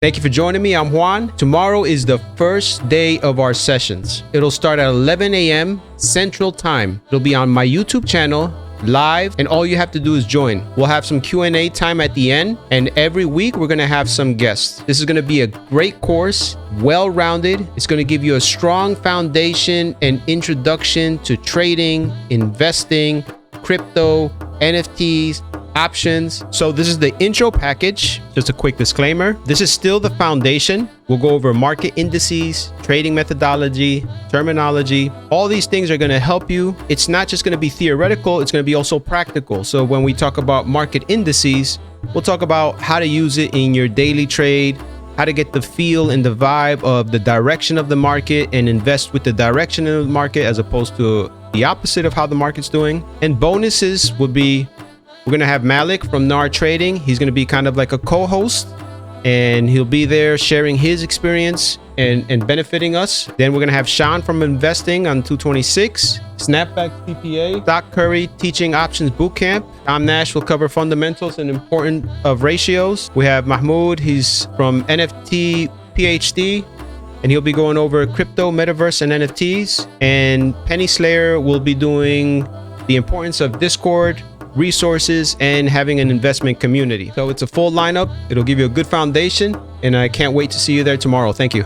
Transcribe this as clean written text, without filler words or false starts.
Thank you for joining me. I'm Juan. Tomorrow is the first day of our sessions. It'll start at 11 a.m. Central Time. It'll be on my YouTube channel, live, and all you have to do is join. We'll have some Q&A time at the end, and every week we're going to have some guests. This is going to be a great course, well-rounded. It's going to give you a strong foundation and introduction to trading, investing, crypto, NFTs, options. So this is the intro package. Just a quick disclaimer. This is still the foundation. We'll go over market indices, trading methodology, terminology. All these things are going to help you. It's not just going to be theoretical. It's going to be also practical. So when we talk about market indices, we'll talk about how to use it in your daily trade, how to get the feel and the vibe of the direction of the market and invest with the direction of the market as opposed to the opposite of how the market's doing. And bonuses would be, we're going to have Malik from NAR Trading. He's going to be kind of like a co-host, and he'll be there sharing his experience and benefiting us. Then we're going to have Sean from Investing on 226, Snapback CPA, Stock Curry teaching options bootcamp. Tom Nash will cover fundamentals and importance of ratios. We have Mahmoud. He's from NFT PhD, and he'll be going over crypto, metaverse, and NFTs. And Penny Slayer will be doing the importance of Discord, resources, and having an investment community. So it's a full lineup. It'll give you a good foundation, and I can't wait to see you there tomorrow. Thank you.